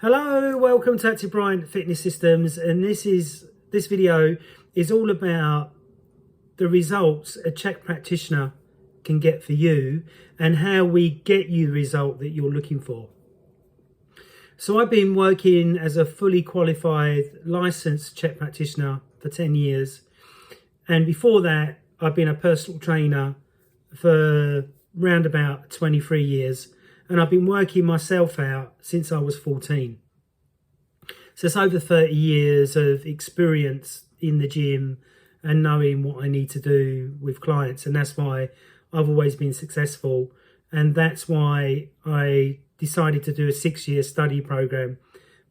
Hello, welcome to Bryant Fitness Systems, and this video is all about the results a Chek practitioner can get for you and how we get you the result that you're looking for. So I've been working as a fully qualified licensed Chek practitioner for 10 years, and before that I've been a personal trainer for round about 23 years, and I've been working myself out since I was 14. So it's over 30 years of experience in the gym and knowing what I need to do with clients, and that's why I've always been successful, and that's why I decided to do a 6-year study program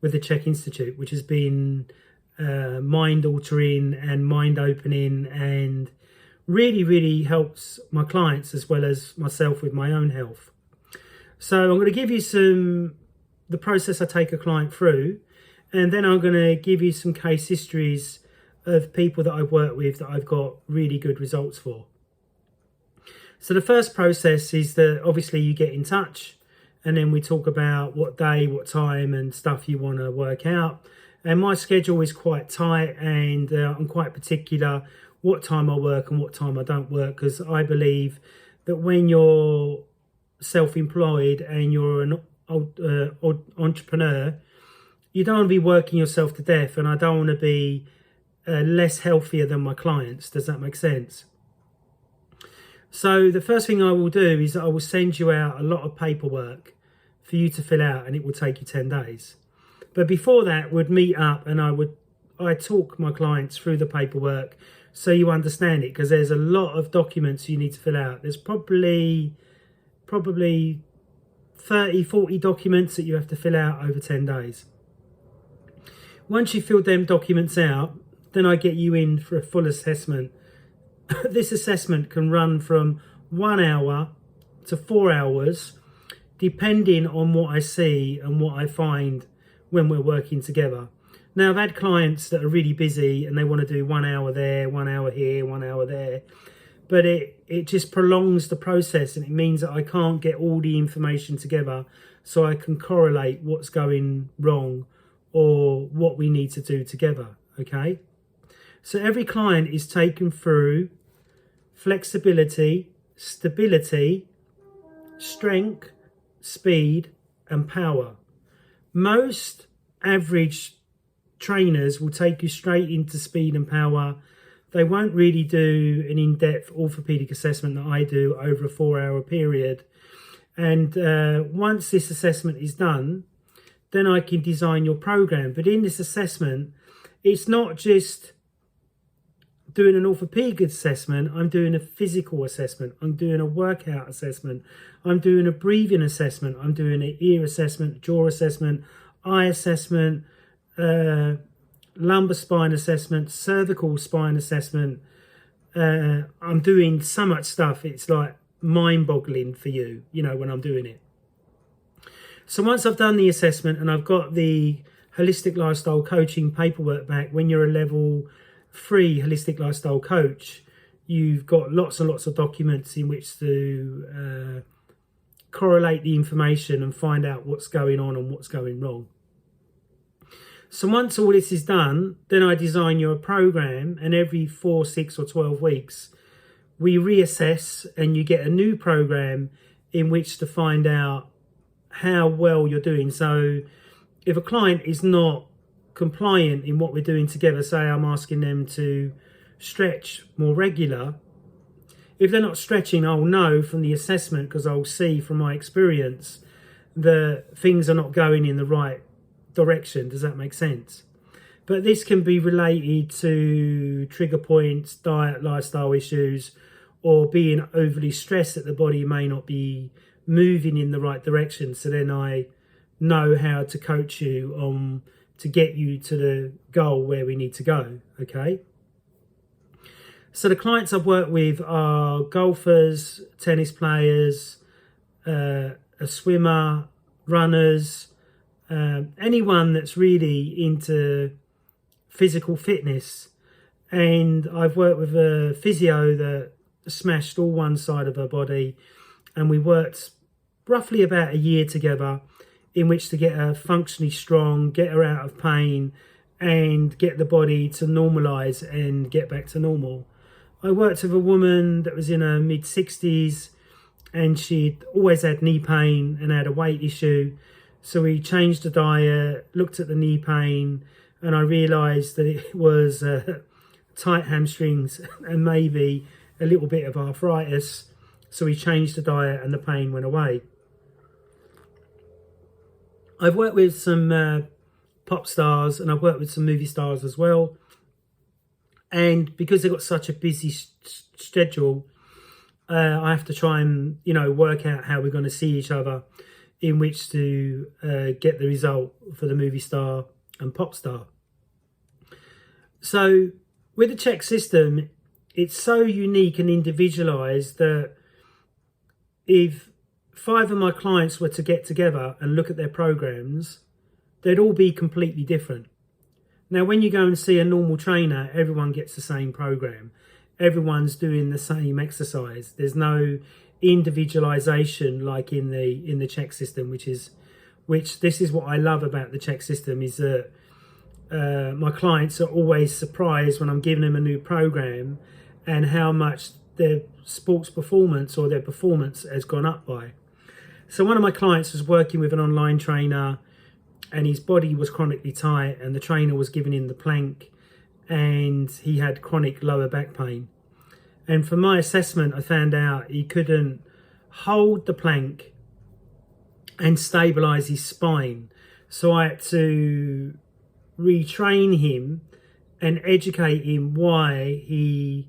with the Chek Institute, which has been mind-altering and mind-opening, and really helps my clients as well as myself with my own health. So I'm going to give you the process I take a client through, and then I'm going to give you some case histories of people that I've worked with that I've got really good results for. So the first process is that obviously you get in touch, and then we talk about what day, what time and stuff you want to work out. And my schedule is quite tight, and I'm quite particular what time I work and what time I don't work, because I believe that when you're self-employed and you're an entrepreneur, you don't want to be working yourself to death, and I don't want to be less healthier than my clients. Does that make sense? So the first thing I will do is I will send you out a lot of paperwork for you to fill out, and it will take you 10 days. But before that, we'd meet up and I talk my clients through the paperwork so you understand it, because there's a lot of documents you need to fill out. There's probably 30, 40 documents that you have to fill out over 10 days. Once you fill them documents out, then I get you in for a full assessment. This assessment can run from 1 hour to 4 hours, depending on what I see and what I find when we're working together. Now, I've had clients that are really busy and they want to do 1 hour there, 1 hour here, 1 hour there. But it just prolongs the process, and it means that I can't get all the information together so I can correlate what's going wrong or what we need to do together, okay? So every client is taken through flexibility, stability, strength, speed, and power. Most average trainers will take you straight into speed and power. They won't really do an in-depth orthopedic assessment that I do over a 4-hour period. And once this assessment is done, then I can design your program. But in this assessment, it's not just doing an orthopedic assessment. I'm doing a physical assessment. I'm doing a workout assessment. I'm doing a breathing assessment. I'm doing an ear assessment, jaw assessment, eye assessment, lumbar spine assessment, cervical spine assessment. I'm doing so much stuff, it's like mind-boggling for you, when I'm doing it. So once I've done the assessment and I've got the holistic lifestyle coaching paperwork back, when you're a level 3 holistic lifestyle coach, you've got lots and lots of documents in which to correlate the information and find out what's going on and what's going wrong. So once all this is done, then I design you a program, and every 4, 6 or 12 weeks, we reassess and you get a new program in which to find out how well you're doing. So if a client is not compliant in what we're doing together, say I'm asking them to stretch more regular, if they're not stretching, I'll know from the assessment, because I'll see from my experience that things are not going in the right direction. Does that make sense? But this can be related to trigger points, diet, lifestyle issues, or being overly stressed that the body may not be moving in the right direction. So then I know how to coach you to get you to the goal where we need to go, okay? So the clients I've worked with are golfers, tennis players, a swimmer, runners, anyone that's really into physical fitness. And I've worked with a physio that smashed all one side of her body, and we worked roughly about a year together in which to get her functionally strong, get her out of pain, and get the body to normalize and get back to normal. I worked with a woman that was in her mid-60s, and she'd always had knee pain and had a weight issue. So we changed the diet, looked at the knee pain, and I realised that it was tight hamstrings and maybe a little bit of arthritis. So we changed the diet and the pain went away. I've worked with some pop stars, and I've worked with some movie stars as well. And because they've got such a busy schedule, I have to try and, work out how we're going to see each other in which to get the result for the movie star and pop star. So with the Chek system, it's so unique and individualized that if 5 of my clients were to get together and look at their programs, they'd all be completely different. Now, when you go and see a normal trainer, everyone gets the same program. Everyone's doing the same exercise. There's no individualization like in the Chek system, which this is what I love about the Chek system, is that my clients are always surprised when I'm giving them a new program and how much their sports performance or their performance has gone up by. So one of my clients was working with an online trainer, and his body was chronically tight, and the trainer was giving him the plank, and he had chronic lower back pain. And from my assessment, I found out he couldn't hold the plank and stabilize his spine. So I had to retrain him and educate him why he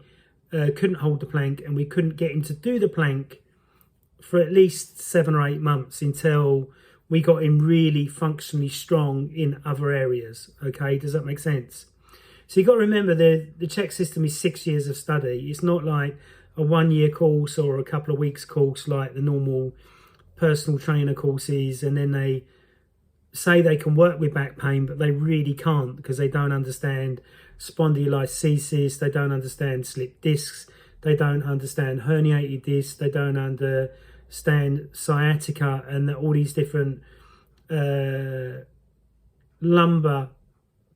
couldn't hold the plank, and we couldn't get him to do the plank for at least 7 or 8 months until we got him really functionally strong in other areas. Okay, does that make sense? So you've got to remember the Chek system is 6 years of study. It's not like a 1-year course or a couple of weeks course like the normal personal trainer courses, and then they say they can work with back pain, but they really can't because they don't understand spondylolisthesis, they don't understand slip discs, they don't understand herniated discs, they don't understand sciatica, and all these different lumbar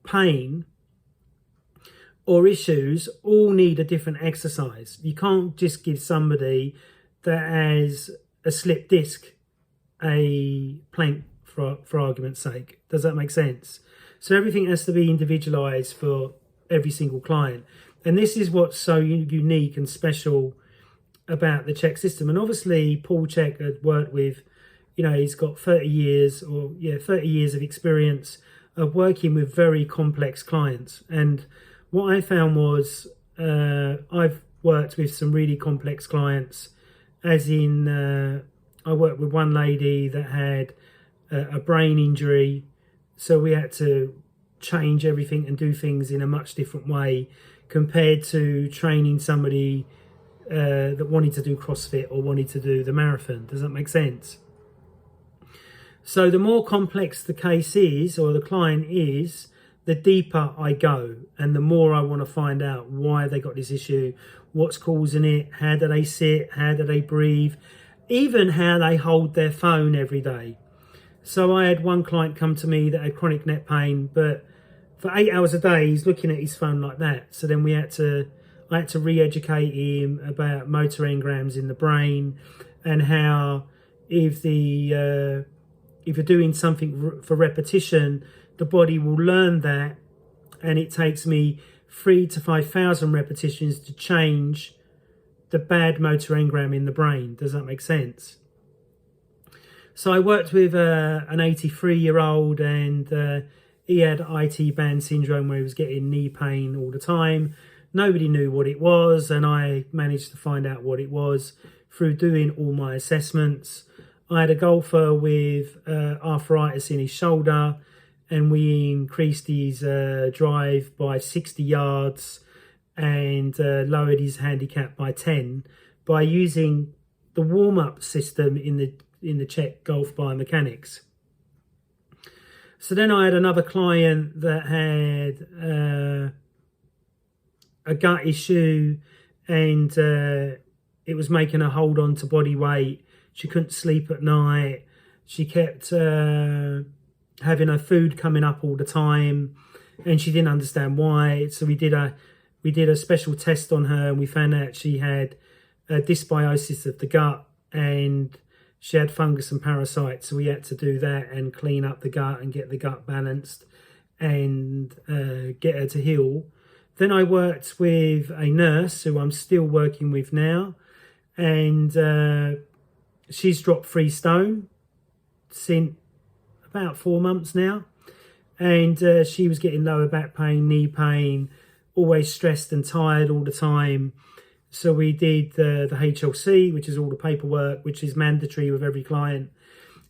pain or issues all need a different exercise. You can't just give somebody that has a slip disc a plank for argument's sake. Does that make sense? So everything has to be individualized for every single client. And this is what's so unique and special about the Chek system. And obviously Paul Chek had worked with, he's got 30 years of experience of working with very complex clients. And what I found was I've worked with some really complex clients, as in I worked with one lady that had a brain injury, so we had to change everything and do things in a much different way compared to training somebody that wanted to do CrossFit or wanted to do the marathon. Does that make sense? So the more complex the case is, or the client is, the deeper I go, and the more I want to find out why they got this issue, what's causing it, how do they sit, how do they breathe, even how they hold their phone every day. So I had one client come to me that had chronic neck pain, but for 8 hours a day, he's looking at his phone like that. So then I had to re-educate him about motor engrams in the brain, and how if you're doing something for repetition, the body will learn that, and it takes me 3,000 to 5,000 repetitions to change the bad motor engram in the brain. Does that make sense? So I worked with an 83-year-old, and he had IT band syndrome where he was getting knee pain all the time. Nobody knew what it was, and I managed to find out what it was through doing all my assessments. I had a golfer with arthritis in his shoulder, and we increased his drive by 60 yards and lowered his handicap by 10 by using the warm-up system in the Chek Golf Biomechanics. So then I had another client that had a gut issue, and it was making her hold on to body weight. She couldn't sleep at night. She kept having her food coming up all the time, and she didn't understand why. So we did a special test on her, and we found out she had a dysbiosis of the gut, and she had fungus and parasites. So we had to do that and clean up the gut and get the gut balanced and get her to heal. Then I worked with a nurse who I'm still working with now, and she's dropped 3 stone since about 4 months now, and she was getting lower back pain, knee pain, always stressed and tired all the time. So we did the HLC, which is all the paperwork, which is mandatory with every client.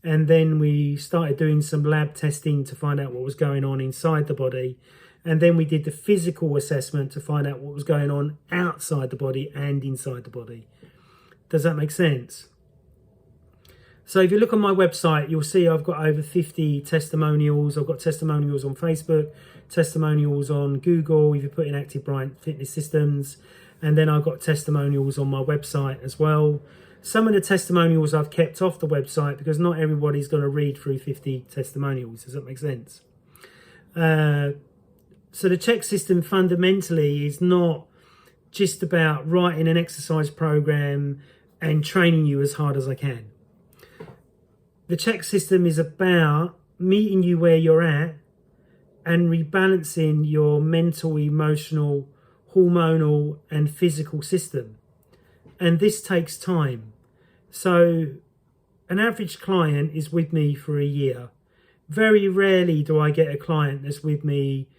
And then we started doing some lab testing to find out what was going on inside the body. And then we did the physical assessment to find out what was going on outside the body and inside the body. Does that make sense? So if you look on my website, you'll see I've got over 50 testimonials. I've got testimonials on Facebook, testimonials on Google, if you put in Active Bryant Fitness Systems. And then I've got testimonials on my website as well. Some of the testimonials I've kept off the website because not everybody's going to read through 50 testimonials. Does that make sense? So the Chek system fundamentally is not just about writing an exercise program and training you as hard as I can. The Chek system is about meeting you where you're at and rebalancing your mental, emotional, hormonal and physical system. And this takes time. So an average client is with me for a year. Very rarely do I get a client that's with me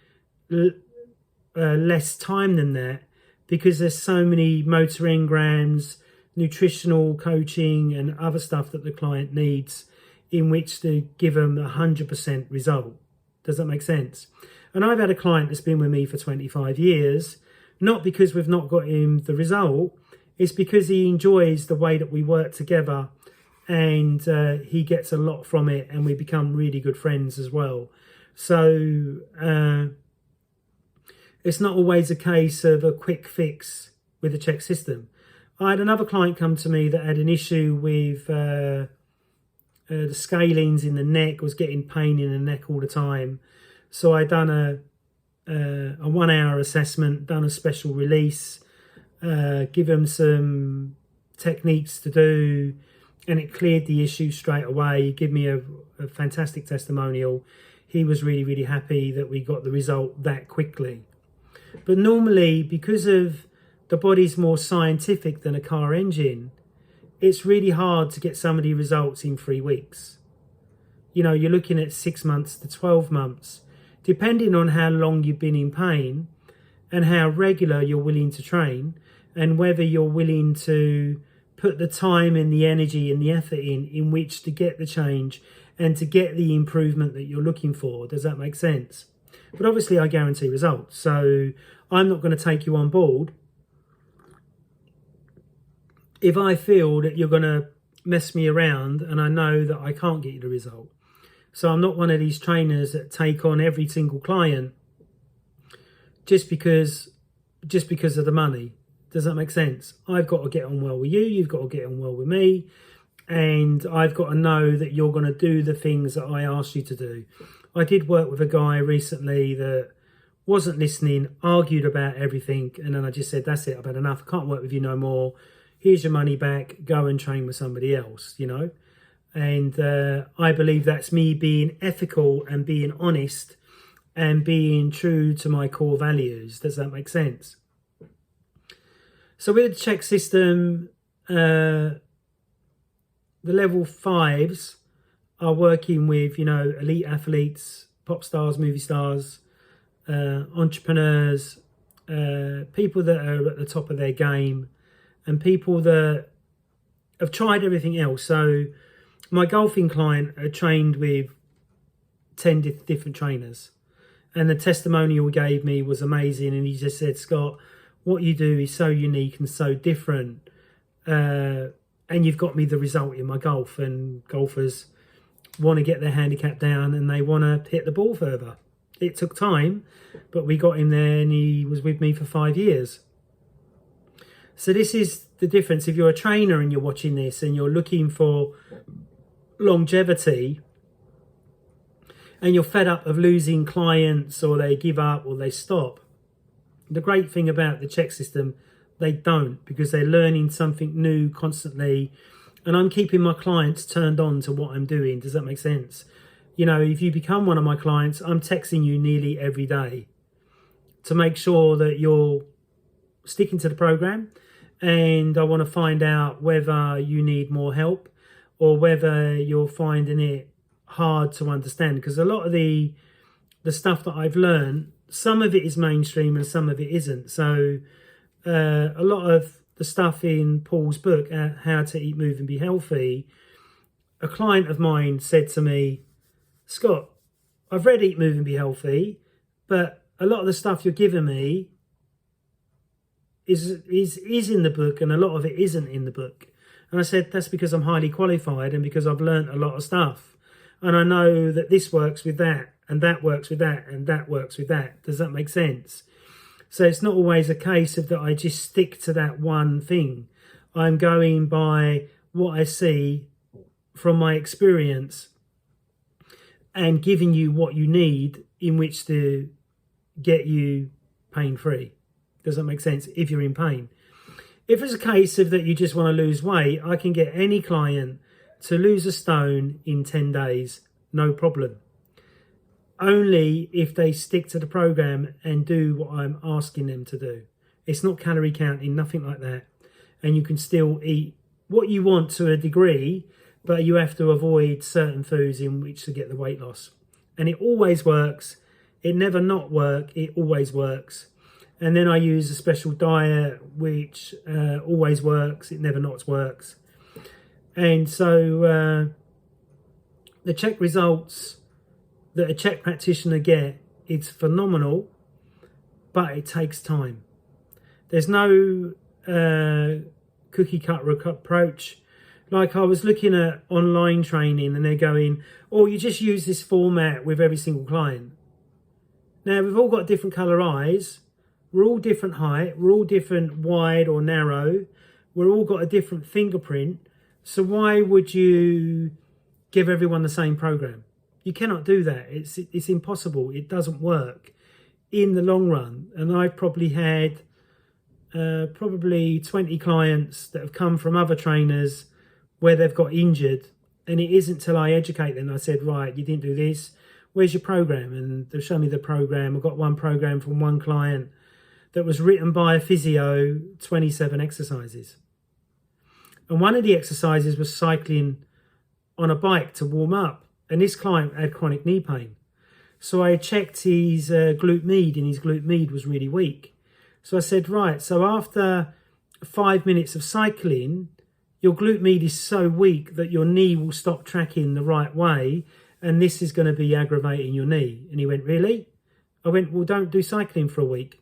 less time than that, because there's so many motor engrams, nutritional coaching and other stuff that the client needs in which to give them 100% result. Does that make sense? And I've had a client that's been with me for 25 years, not because we've not got him the result, it's because he enjoys the way that we work together, and he gets a lot from it, and we become really good friends as well. So it's not always a case of a quick fix with the Chek system. I had another client come to me that had an issue with the scalenes in the neck, was getting pain in the neck all the time. So I done a 1 hour assessment, done a special release, give him some techniques to do, and it cleared the issue straight away. He gave me a fantastic testimonial. He was really, really happy that we got the result that quickly. But normally, because of the body's more scientific than a car engine, it's really hard to get somebody results in 3 weeks. You know, you're looking at 6 months to 12 months, depending on how long you've been in pain and how regular you're willing to train, and whether you're willing to put the time and the energy and the effort in which to get the change and to get the improvement that you're looking for. Does that make sense? But obviously I guarantee results. So I'm not going to take you on board if I feel that you're going to mess me around and I know that I can't get you the result. So I'm not one of these trainers that take on every single client just because of the money. Does that make sense? I've got to get on well with you. You've got to get on well with me. And I've got to know that you're going to do the things that I asked you to do. I did work with a guy recently that wasn't listening, argued about everything. And then I just said, that's it, I've had enough. I can't work with you no more. Here's your money back. Go and train with somebody else, you know. And I believe that's me being ethical and being honest and being true to my core values. Does that make sense? So with the Chek system, the level 5s are working with, you know, elite athletes, pop stars, movie stars, entrepreneurs, people that are at the top of their game, and people that have tried everything else. So my golfing client trained with 10 different trainers, and the testimonial he gave me was amazing. And he just said, Scott, what you do is so unique and so different, and you've got me the result in my golf. And golfers want to get their handicap down and they want to hit the ball further. It took time, but we got him there, and he was with me for 5 years. So this is the difference. If you're a trainer and you're watching this and you're looking for longevity and you're fed up of losing clients, or they give up or they stop, the great thing about the Chek system, they don't, because they're learning something new constantly. And I'm keeping my clients turned on to what I'm doing. Does that make sense? You know, if you become one of my clients, I'm texting you nearly every day to make sure that you're sticking to the program. And I want to find out whether you need more help or whether you're finding it hard to understand. Because a lot of the stuff that I've learned, some of it is mainstream and some of it isn't. So a lot of the stuff in Paul's book, How to Eat, Move and Be Healthy, a client of mine said to me, Scott, I've read Eat, Move and Be Healthy, but a lot of the stuff you're giving me is in the book and a lot of it isn't in the book. And I said, that's because I'm highly qualified and because I've learned a lot of stuff. And I know that this works with that and that works with that and that works with that. Does that make sense? So it's not always a case of that I just stick to that one thing. I'm going by what I see from my experience and giving you what you need in which to get you pain-free. Does that make sense? If you're in pain. If it's a case of that you just want to lose weight, I can get any client to lose a stone in 10 days, no problem. Only if they stick to the program and do what I'm asking them to do. It's not calorie counting, nothing like that. And you can still eat what you want to a degree, but you have to avoid certain foods in which to get the weight loss. And it always works. It never not work. It always works. And then I use a special diet, which always works. It never not works. And so the Chek results that a Chek practitioner get, it's phenomenal, but it takes time. There's no cookie cutter approach. Like I was looking at online training and they're going, oh, you just use this format with every single client. Now, we've all got different colour eyes. We're all different height. We're all different wide or narrow. We're all got a different fingerprint. So why would you give everyone the same program? You cannot do that. It's impossible. It doesn't work in the long run. And I've probably had probably 20 clients that have come from other trainers where they've got injured. And it isn't till I educate them. I said, right, you didn't do this. Where's your program? And they'll show me the program. I've got one program from one client that was written by a physio, 27 exercises. And one of the exercises was cycling on a bike to warm up. And this client had chronic knee pain. So I checked his glute med, and his glute med was really weak. So I said, right, so after 5 minutes of cycling, your glute med is so weak that your knee will stop tracking the right way, and this is going to be aggravating your knee. And he went, really? I went, well, don't do cycling for a week,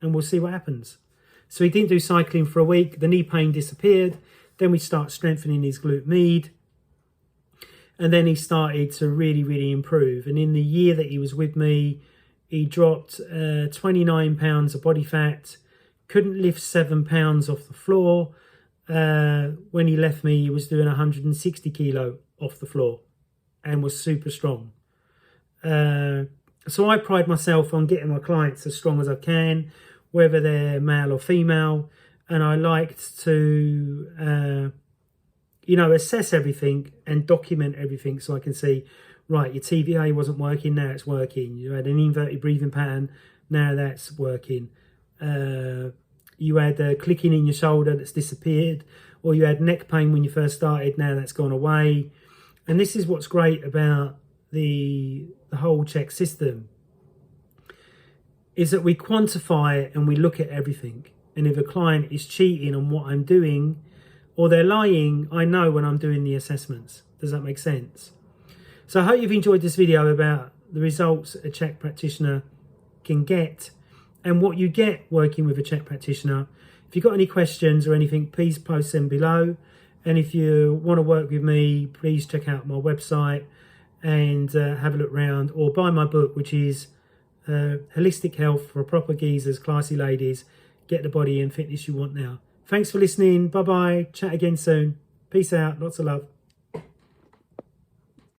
and we'll see what happens. So he didn't do cycling for a week. The knee pain disappeared. Then we start strengthening his glute med. And then he started to really, really improve. And in the year that he was with me, he dropped 29 pounds of body fat, couldn't lift 7 pounds off the floor. When he left me, he was doing 160 kilo off the floor and was super strong. So I pride myself on getting my clients as strong as I can, whether they're male or female. And I liked to assess everything and document everything so I can see, right, your TVA wasn't working, now it's working. You had an inverted breathing pattern, now that's working. You had clicking in your shoulder that's disappeared, or you had neck pain when you first started, now that's gone away. And this is what's great about the whole Chek system, is that we quantify it and we look at everything. And if a client is cheating on what I'm doing, or they're lying, I know when I'm doing the assessments. Does that make sense? So I hope you've enjoyed this video about the results a Chek practitioner can get and what you get working with a Chek practitioner. If you've got any questions or anything, please post them below. And if you want to work with me, please check out my website and have a look around, or buy my book, which is Holistic Health for Proper Geezers, Classy Ladies. Get the body and fitness you want now. Thanks for listening. Bye-bye. Chat again soon. Peace out. Lots of love.